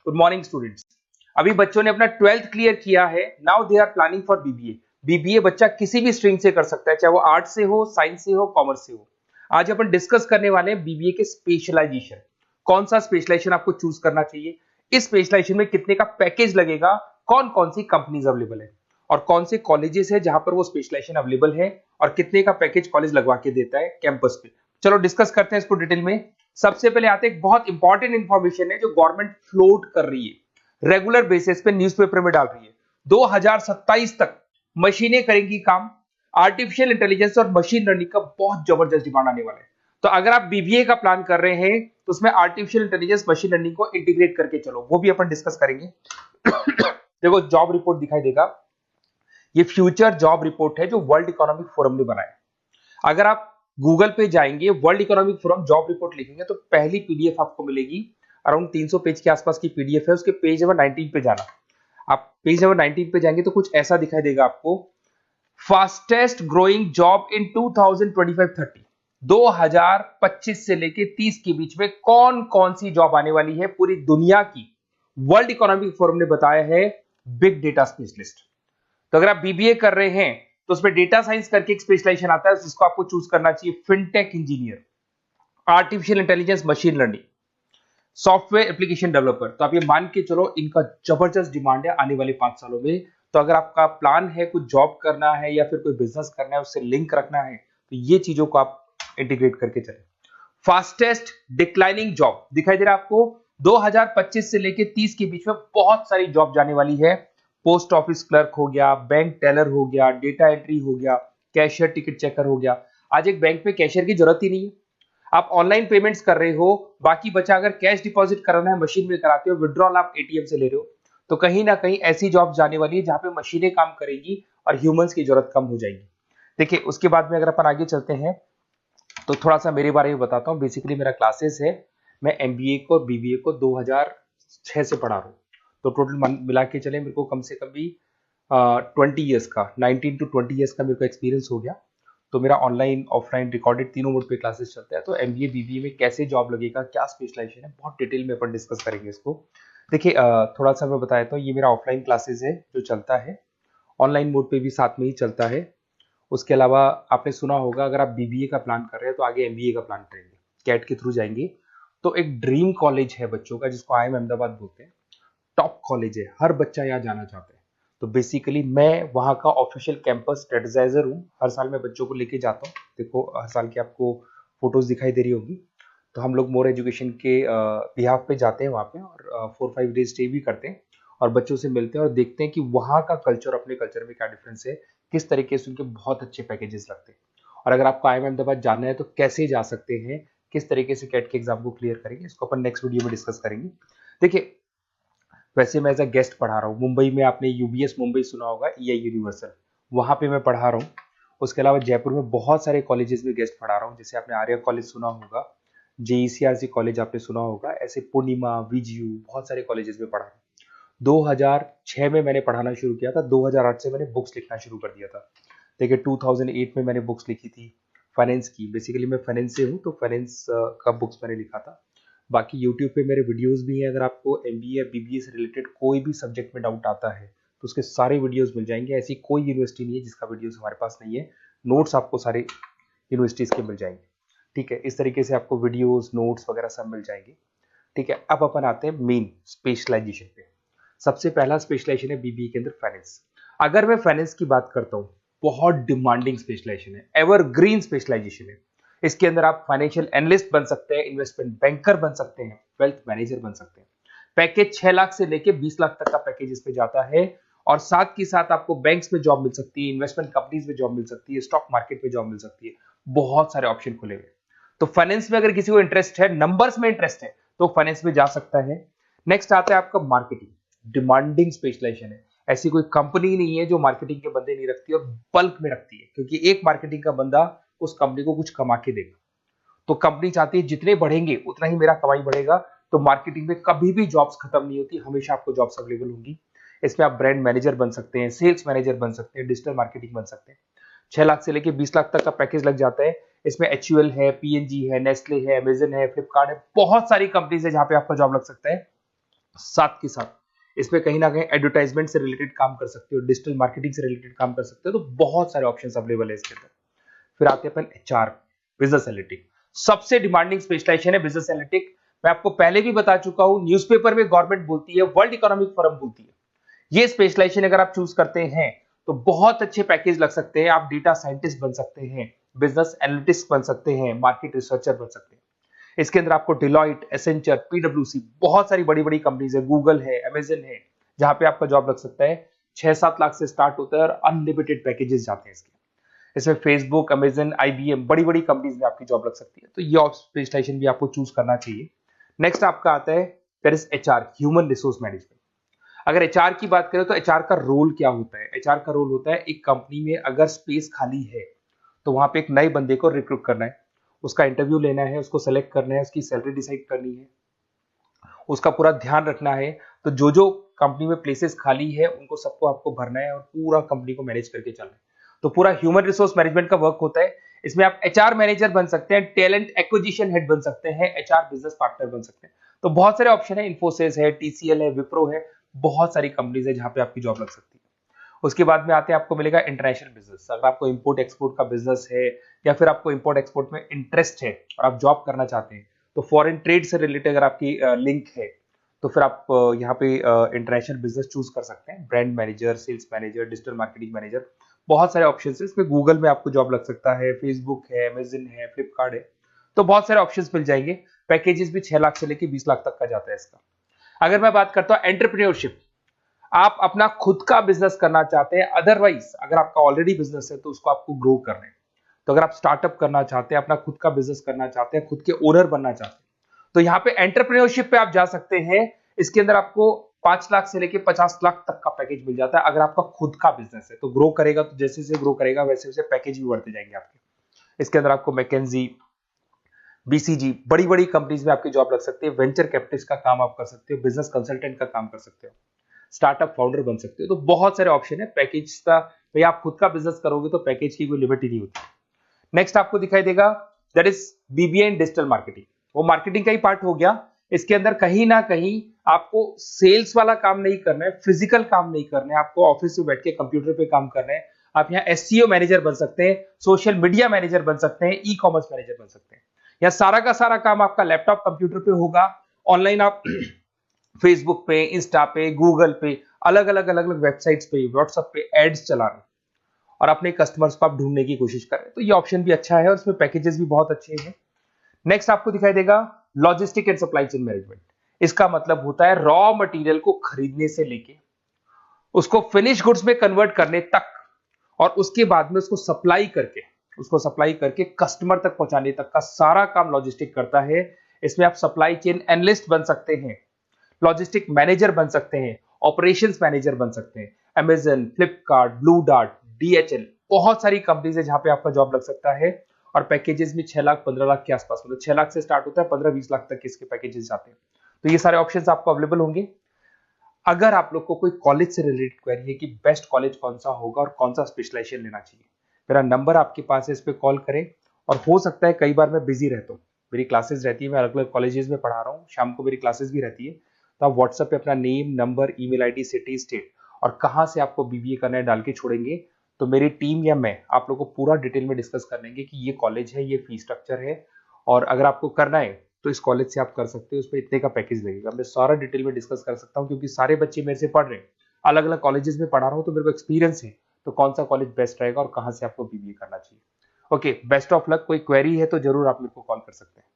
Good morning students. अभी बच्चों ने अपना 12th क्लियर किया है, now they are planning for BBA. BBA बच्चा किसी भी स्ट्रीम से कर सकता है, चाहे वो आर्ट्स से हो, साइंस से हो, कॉमर्स से हो। आज अपन डिस्कस करने वाले हैं बीबीए के स्पेशलाइजेशन। कौन सा स्पेशलाइजेशन आपको चूज करना चाहिए, इस स्पेशलाइजेशन में कितने का पैकेज लगेगा, कौन कौन सी कंपनीज अवेलेबल है और कौन से कॉलेजेस है जहां पर वो स्पेशलाइजेशन अवेलेबल है और कितने का पैकेज कॉलेज लगवा के देता है कैंपस पे। चलो डिस्कस करते हैं इसको डिटेल में। सबसे पहले आते हैं, बहुत इंपॉर्टेंट इंफॉर्मेशन है जो गवर्नमेंट फ्लोट कर रही है, रेगुलर बेसिस पे न्यूज़पेपर में डाल रही है। 2027 तक मशीनें करेंगी काम। आर्टिफिशियल इंटेलिजेंस और मशीन लर्निंग का बहुत जबरदस्त डिमांड आने वाला है। तो अगर आप बीबीए का प्लान कर रहे हैं तो उसमें आर्टिफिशियल इंटेलिजेंस, मशीन लर्निंग को इंटीग्रेट करके चलो, वो भी अपन डिस्कस करेंगे। देखो जॉब रिपोर्ट दिखाई देगा, ये फ्यूचर जॉब रिपोर्ट है जो वर्ल्ड इकोनॉमिक फोरम ने बनाया। अगर आप गूगल पे जाएंगे, world economic forum job report लिखेंगे तो पहली पीडीएफ आपको मिलेगी। अराउंड 300 पेज के आसपास की पीडीएफ है। उसके पेज नंबर 19 पे जाना। आप पेज नंबर 19 पे जाएंगे तो कुछ ऐसा दिखाई देगा आपको, फास्टेस्ट ग्रोइंग जॉब इन 2025-30, 2025 से लेके 30 के बीच में कौन कौन सी जॉब आने वाली है पूरी दुनिया की। वर्ल्ड इकोनॉमिक फोरम ने बताया है बिग डेटा स्पेशलिस्ट। तो अगर आप बीबीए कर रहे हैं तो उसमें डेटा साइंस करके एक स्पेशलाइजेशन आता है, जिसको आपको चूज करना चाहिए। Fintech engineer, artificial intelligence, machine learning, software application developer. तो आप ये मान के चलो इनका जबरदस्त डिमांड है आने वाले 5 सालों में। तो अगर आपका प्लान है कुछ जॉब करना है या फिर कोई बिजनेस करना है, उससे लिंक रखना है, तो ये चीजों को आप इंटीग्रेट करके चले। फास्टेस्ट डिक्लाइनिंग जॉब दिखाई दे रहा है आपको, 2025 से लेके 30 के बीच में बहुत सारी जॉब जाने वाली है। पोस्ट ऑफिस क्लर्क हो गया, बैंक टेलर हो गया, डेटा एंट्री हो गया, कैशियर, टिकट चेकर हो गया। आज एक बैंक में कैशियर की जरूरत ही नहीं है, आप ऑनलाइन पेमेंट्स कर रहे हो। बाकी बचा अगर कैश डिपॉजिट कराना है मशीन में कराते हो, विड्रॉल आप एटीएम से ले रहे हो। तो कहीं ना कहीं ऐसी जॉब जाने वाली है जहां पे मशीनें काम करेंगी और ह्यूमंस की जरूरत कम हो जाएगी। देखिए उसके बाद में अगर अपन आगे चलते हैं तो थोड़ा सा मेरे बारे में बताता हूँ। बेसिकली मेरा क्लासेस है, मैं एमबीए को और बीबीए को 2006 से पढ़ा रहा हूँ। तो टोटल मिला के चले मेरे को कम से कम भी 20 ईयर्स का, 19 to 20 ईयर्स का मेरे को एक्सपीरियंस हो गया। तो मेरा ऑनलाइन ऑफलाइन रिकॉर्डेड तीनों मोड पे क्लासेस चलते हैं। तो एमबीए बीबीए में कैसे जॉब लगेगा, क्या स्पेशलाइजेशन है, बहुत डिटेल में अपन डिस्कस करेंगे इसको। देखिए थोड़ा सा मैं बता देता हूँ, ये मेरा ऑफलाइन क्लासेस है जो चलता है, ऑनलाइन मोड पे भी साथ में ही चलता है। उसके अलावा आपने सुना होगा, अगर आप बीबीए का प्लान कर रहे हैं तो आगे एमबीए का प्लान करेंगे, कैट के थ्रू जाएंगे। तो एक ड्रीम कॉलेज है बच्चों का जिसको आईएम अहमदाबाद बोलते हैं, टॉप कॉलेज है, हर बच्चा यहाँ जाना चाहता है। तो बेसिकली मैं वहाँ का ऑफिशियल कैंपस स्ट्रेटेजाइजर हूँ। हर साल मैं बच्चों को लेके जाता हूँ। देखो हर साल की आपको फोटोज दिखाई दे रही होगी। तो हम लोग मोर एजुकेशन के बिहाफ पे जाते हैं वहाँ पे और 4-5 डेज स्टे भी करते हैं और बच्चों से मिलते हैं और देखते हैं कि वहाँ का कल्चर अपने कल्चर में क्या डिफरेंस है, किस तरीके से उनके बहुत अच्छे पैकेजेस लगते हैं। और अगर आपको आईएम अहमदाबाद जाना है तो कैसे जा सकते हैं, किस तरीके से कैट के एग्जाम को क्लियर करेंगे, इसको अपन नेक्स्ट वीडियो में डिस्कस करेंगे। देखिए वैसे मैं एज अ गेस्ट पढ़ा रहा हूँ मुंबई में, आपने यूबीएस मुंबई सुना होगा, ईआई यूनिवर्सल, वहाँ पे मैं पढ़ा रहा हूँ। उसके अलावा जयपुर में बहुत सारे कॉलेजेस में गेस्ट पढ़ा रहा हूँ, जैसे आपने आर्या कॉलेज सुना होगा, जेईसीआरसी कॉलेज आपने सुना होगा, ऐसे पूर्णिमा, वीजीयू, बहुत सारे कॉलेजेस में पढ़ा रहा हूँ। 2006 में मैंने पढ़ाना शुरू किया था, 2008 से मैंने बुक्स लिखना शुरू कर दिया था। देखिए 2008 में मैंने बुक्स लिखी थी फाइनेंस की। बेसिकली मैं फाइनेंस से हूँ तो फाइनेंस का बुक्स मैंने लिखा था। बाकी यूट्यूब पे मेरे वीडियोस भी हैं, अगर आपको एमबीए या बीबीए से रिलेटेड कोई भी सब्जेक्ट में डाउट आता है तो उसके सारे वीडियोस मिल जाएंगे। ऐसी कोई यूनिवर्सिटी नहीं है जिसका वीडियोस हमारे पास नहीं है। नोट्स आपको सारे यूनिवर्सिटीज के मिल जाएंगे, ठीक है। इस तरीके से आपको वीडियोस, नोट्स वगैरह सब मिल जाएंगे, ठीक है। अब अपन आते हैं मेन स्पेशलाइजेशन पे। सबसे पहला स्पेशलाइजेशन है बीबीए के अंदर फाइनेंस। अगर मैं फाइनेंस की बात करता हूँ, बहुत डिमांडिंग स्पेशलाइजेशन है, एवरग्रीन स्पेशलाइजेशन है। इसके अंदर आप फाइनेंशियल एनालिस्ट बन सकते हैं, इन्वेस्टमेंट बैंकर बन सकते हैं, वेल्थ मैनेजर बन सकते हैं। पैकेज 6 लाख से लेके 20 लाख तक का पैकेज इस पे जाता है और साथ के साथ आपको बैंक्स में जॉब मिल सकती है, इन्वेस्टमेंट कंपनीज में जॉब मिल सकती है, स्टॉक मार्केट में जॉब मिल सकती है, बहुत सारे ऑप्शन खुले हुए। तो फाइनेंस में अगर किसी को इंटरेस्ट है, नंबर्स में इंटरेस्ट है, तो फाइनेंस में जा सकता है। नेक्स्ट आता है आपका मार्केटिंग, डिमांडिंग स्पेशलाइजेशन है। ऐसी कोई कंपनी नहीं है जो मार्केटिंग के बंदे नहीं रखती और बल्क में रखती है, क्योंकि एक मार्केटिंग का बंदा उस कंपनी को कुछ कमा के देगा। तो कंपनी चाहती है जितने बढ़ेंगे उतना ही मेरा कमाई बढ़ेगा। तो मार्केटिंग में कभी भी जॉब्स खत्म नहीं होती, हमेशा आपको जॉब्स अवेलेबल होंगी। इसमें आप ब्रांड मैनेजर बन सकते हैं, सेल्स मैनेजर बन सकते हैं, डिजिटल मार्केटिंग बन सकते हैं। 6 लाख से लेके 20 लाख तक का पैकेज लग जाता है। इसमें एचयूएल है, पीएनजी है, नेस्ले है, अमेजन है, फ्लिपकार्ट है, बहुत सारी कंपनीज है जहां पे आपका जॉब लग सकता है। साथ के साथ इसमें कहीं ना कहीं एडवर्टाइजमेंट से रिलेटेड काम कर सकते हो, डिजिटल मार्केटिंग से रिलेटेड काम कर सकते हो, तो बहुत सारे ऑप्शंस अवेलेबल है इसके अंदर। फिर आते हैं अपन एचआर, बिजनेस एनालिटिक। सबसे डिमांडिंग स्पेशलाइजेशन है बिजनेस एनालिटिक। मैं आपको पहले भी बता चुका हूं, न्यूज़पेपर में गवर्नमेंट बोलती है, वर्ल्ड इकोनॉमिक फोरम बोलती है। ये स्पेशलाइजेशन अगर आप चूज करते हैं तो बहुत अच्छे पैकेज लग सकते हैं। आप डेटा साइंटिस्ट बन सकते हैं, बिजनेस एनालिटिस्ट बन सकते हैं, मार्केट रिसर्चर बन सकते हैं। इसके अंदर आपको डिलॉइट, एसेंचर, पीडब्ल्यूसी, बहुत सारी बड़ी बड़ी कंपनीज है, गूगल है, अमेजन है, जहां पे आपका जॉब लग सकता है। 6-7 लाख से स्टार्ट होता है और अनलिमिटेड पैकेजेस जाते हैं इसके। इसमें फेसबुक, अमेजन, आईबीएम, बड़ी बड़ी कंपनीज में आपकी जॉब लग सकती है, तो ये स्पेशलाइजेशन भी आपको चूज करना चाहिए। नेक्स्ट आपका आता है there is HR, human resource management. अगर एचआर की बात करें तो एचआर का रोल क्या होता है? एचआर का रोल होता है एक कंपनी में अगर स्पेस खाली है तो वहां पे एक नए बंदे को रिक्रूट करना है, उसका इंटरव्यू लेना है, उसको सेलेक्ट करना है, उसकी सैलरी डिसाइड करनी है, उसका पूरा ध्यान रखना है। तो जो जो कंपनी में प्लेसेस खाली है उनको सबको आपको भरना है और पूरा कंपनी को मैनेज करके चलना है। तो पूरा ह्यूमन रिसोर्स मैनेजमेंट का वर्क होता है। इसमें आप एचआर मैनेजर बन सकते हैं, टैलेंट एक्विजिशन हेड बन सकते हैं, एचआर बिजनेस पार्टनर बन सकते हैं। तो बहुत सारे ऑप्शन है, इन्फोसिस है, टीसीएल है, विप्रो है, बहुत सारी कंपनीज है जहां पे आपकी जॉब लग सकती है। उसके बाद में आते हैं, आपको मिलेगा इंटरनेशनल बिजनेस। अगर आपको इंपोर्ट एक्सपोर्ट का बिजनेस है या फिर आपको इंपोर्ट एक्सपोर्ट में इंटरेस्ट है और आप जॉब करना चाहते हैं, तो फॉरेन ट्रेड से रिलेटेड अगर आपकी लिंक है तो फिर आप यहाँ पे इंटरनेशनल बिजनेस चूज कर सकते हैं। Brand manager, sales manager, digital marketing manager, बहुत सारे ऑप्शन है इसमें। गूगल में आपको जॉब लग सकता है, फेसबुक है, अमेजन है, फ्लिपकार्ट है, तो बहुत सारे ऑप्शंस मिल जाएंगे। पैकेजेस भी 6 लाख से लेके 20 लाख तक का जाता है इसका। अगर मैं बात करता हूँ एंटरप्रेन्योरशिप, आप अपना खुद का बिजनेस करना चाहते हैं, अदरवाइज अगर आपका ऑलरेडी बिजनेस है तो उसको आपको ग्रो करना है। तो अगर आप स्टार्टअप करना चाहते हैं, अपना खुद का बिजनेस करना चाहते हैं, खुद के ओनर बनना चाहते हैं, तो यहाँ पे एंटरप्रेन्योरशिप पे आप जा सकते हैं। इसके अंदर आपको 5 लाख से लेके 50 लाख तक का पैकेज मिल जाता है। अगर आपका खुद का बिजनेस है तो ग्रो करेगा, तो जैसे जैसे ग्रो करेगा वैसे वैसे पैकेज भी बढ़ते जाएंगे आपके। इसके अंदर आपको मैकेंजी, बीसीजी, बड़ी बड़ी कंपनीज में आपकी जॉब लग सकती है। वेंचर कैपिटलिस्ट का काम आप कर सकते हो, बिजनेस कंसल्टेंट का काम कर सकते हो, स्टार्टअप फाउंडर बन सकते हो। तो बहुत सारे ऑप्शन है पैकेज का। भाई आप खुद का बिजनेस करोगे तो पैकेज की कोई लिमिट ही नहीं होती। नेक्स्ट आपको दिखाई देगा that is BBA in digital marketing. वो मार्केटिंग का ही पार्ट हो गया। इसके अंदर कहीं ना कहीं आपको सेल्स वाला काम नहीं करना है, फिजिकल काम नहीं करना है, आपको ऑफिस में बैठ के कंप्यूटर पे काम करना है। आप यहाँ एसईओ मैनेजर बन सकते हैं, सोशल मीडिया मैनेजर बन सकते हैं, ई कॉमर्स मैनेजर बन सकते हैं। यह सारा का सारा काम आपका लैपटॉप कंप्यूटर पे होगा। ऑनलाइन आप फेसबुक पे, इंस्टा पे, गूगल पे, अलग अलग वेबसाइट्स पे, व्हाट्सएप पे एड्स चला रहे हैं और अपने कस्टमर्स को आप ढूंढने की कोशिश कर रहे हैं। तो ये ऑप्शन भी अच्छा है और इसमें पैकेजेस भी बहुत अच्छे हैं। नेक्स्ट आपको दिखाई देगा logistic and supply chain management. इसका मतलब होता है रॉ मटेरियल को खरीदने से लेके उसको फिनिश गुड्स में कन्वर्ट करने तक और उसके बाद में उसको सप्लाई करके कस्टमर तक पहुंचाने तक का सारा काम लॉजिस्टिक करता है। इसमें आप सप्लाई चेन एनालिस्ट बन सकते हैं, लॉजिस्टिक मैनेजर बन सकते हैं, ऑपरेशंस मैनेजर बन सकते हैं। Amazon, Flipkart, blue dart, DHL, बहुत सारी कंपनीज है जहां पे आपका जॉब लग सकता है। और पैकेजेस भी 6 लाख 15 लाख के आसपास, मतलब 6 लाख से स्टार्ट होता है, 15-20 लाख तक इसके पैकेजेस जाते हैं। तो ये सारे ऑप्शंस आपको अवेलेबल होंगे। अगर आप लोग को कोई कॉलेज से रिलेटेड क्वेरी है कि बेस्ट कॉलेज कौन सा होगा और कौन सा स्पेशलाइजेशन लेना चाहिए, मेरा नंबर आपके पास है, इस पर कॉल करें। और हो सकता है कई बार मैं बिजी रहता हूँ, मेरी क्लासेस रहती है, मैं अलग अलग कॉलेजेस में पढ़ा रहा हूँ, शाम को मेरी क्लासेस भी रहती है। तो आप व्हाट्सएप पे अपना name, number, email ID, city, state और कहाँ से आपको बीबीए करना है डाल के छोड़ेंगे, तो मेरी टीम या मैं आप लोग को पूरा डिटेल में डिस्कस कर लेंगे कि ये कॉलेज है, ये फीस स्ट्रक्चर है, और अगर आपको करना है तो इस कॉलेज से आप कर सकते हो, उस पर इतने का पैकेज लगेगा। मैं सारा डिटेल में डिस्कस कर सकता हूँ क्योंकि सारे बच्चे मेरे से पढ़ रहे हैं, अलग अलग कॉलेजेस में पढ़ा रहा हूँ, तो मेरे को एक्सपीरियंस है तो कौन सा कॉलेज बेस्ट रहेगा और कहाँ से आपको बीबीए करना चाहिए। Okay, best of luck. कोई क्वेरी है तो जरूर आप मेरे को कॉल कर सकते हैं।